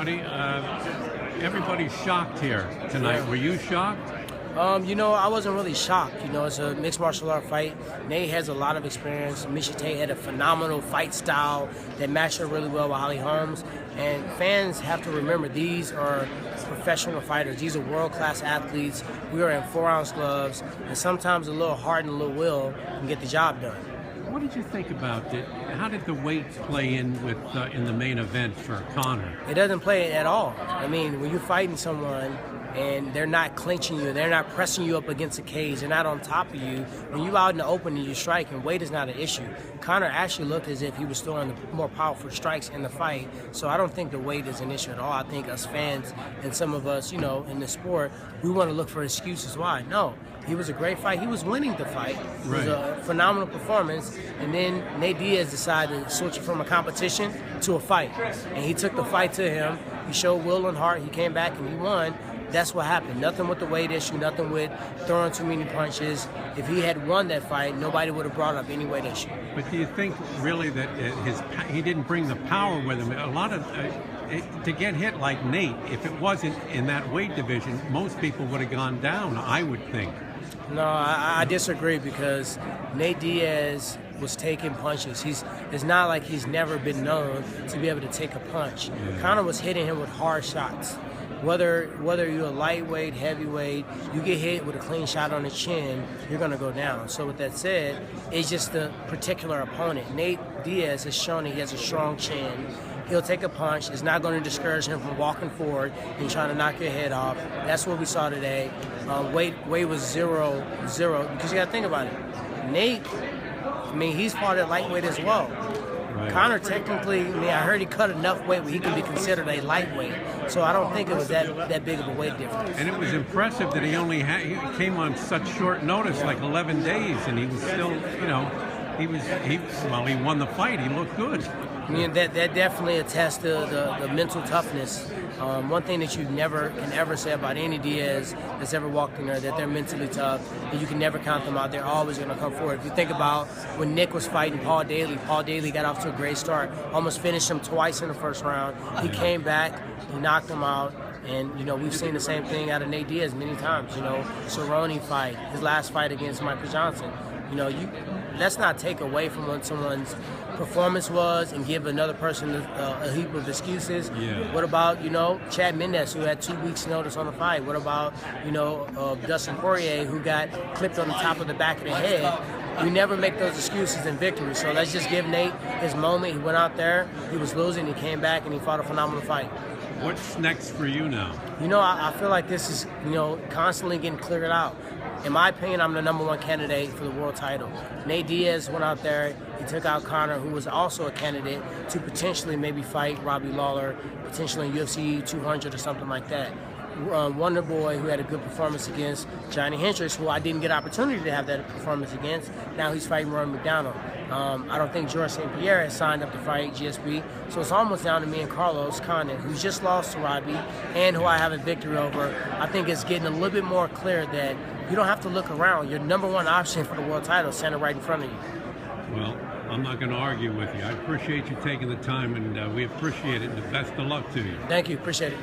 everybody. Everybody's shocked here tonight. Were you shocked? I wasn't really shocked. It's a mixed martial art fight. Nate has a lot of experience. Miesha Tate had a phenomenal fight style that matched her really well with Holly Holmes. And fans have to remember, these are professional fighters. These are world-class athletes. We are in 4-ounce gloves, and sometimes a little heart and a little will can get the job done. What did you think about it? How did the weight play in with in the main event for Conor? It doesn't play at all. I mean, when you're fighting someone and they're not clinching you, they're not pressing you up against the cage, they're not on top of you, when you're out in the open and you're striking, weight is not an issue. Conor actually looked as if he was throwing the more powerful strikes in the fight, so I don't think the weight is an issue at all. I think us fans and some of us, in the sport, we want to look for excuses why. No. He was a great fight. He was winning the fight. It was a phenomenal performance. And then Nate Diaz decided to switch it from a competition to a fight. And he took the fight to him. He showed will and heart. He came back and he won. That's what happened. Nothing with the weight issue, nothing with throwing too many punches. If he had won that fight, nobody would have brought up any weight issue. But do you think really that he didn't bring the power with him? A lot of to get hit like Nate, if it wasn't in that weight division, most people would have gone down, I would think. No, I disagree, because Nate Diaz was taking punches. It's not like he's never been known to be able to take a punch. Yeah. Conor was hitting him with hard shots. Whether you're a lightweight, heavyweight, you get hit with a clean shot on the chin, you're going to go down. So with that said, it's just the particular opponent. Nate Diaz has shown that he has a strong chin. He'll take a punch. It's not going to discourage him from walking forward and trying to knock your head off. That's what we saw today. Weight was 0-0, because you got to think about it. Nate, he's part of lightweight as well. Right. Conor technically, I heard he cut enough weight where he can be considered a lightweight. So I don't think it was that big of a weight difference. And it was impressive that he came on such short notice, like 11 days, and he was still, he won the fight. He looked good. That definitely attests to the mental toughness. One thing that you never can ever say about any Diaz that's ever walked in there, that they're mentally tough, and you can never count them out. They're always going to come forward. If you think about when Nick was fighting Paul Daly got off to a great start, almost finished him twice in the first round. He came back, he knocked him out. And, we've seen the same thing out of Nate Diaz many times. Cerrone fight, his last fight against Michael Johnson. Let's not take away from what someone's performance was and give another person a heap of excuses. Yeah. What about, Chad Mendes, who had 2 weeks' notice on the fight? What about, Dustin Poirier, who got clipped on the top of the back of the head? We never make those excuses in victory. So let's just give Nate his moment. He went out there, he was losing, he came back, and he fought a phenomenal fight. What's next for you now? I feel like this is, constantly getting cleared out. In my opinion, I'm the #1 candidate for the world title. Nate Diaz went out there, he took out Conor, who was also a candidate to potentially maybe fight Robbie Lawler, potentially in UFC 200 or something like that. Wonder Boy, who had a good performance against Johnny Hendricks, who I didn't get opportunity to have that performance against. Now he's fighting Rory McDonald. I don't think George St. Pierre has signed up to fight GSP, so it's almost down to me and Carlos Condit, who's just lost to Robbie and who I have a victory over. I think it's getting a little bit more clear that you don't have to look around. Your #1 option for the world title is standing right in front of you. Well, I'm not going to argue with you. I appreciate you taking the time, and we appreciate it. And the best of luck to you. Thank you. Appreciate it.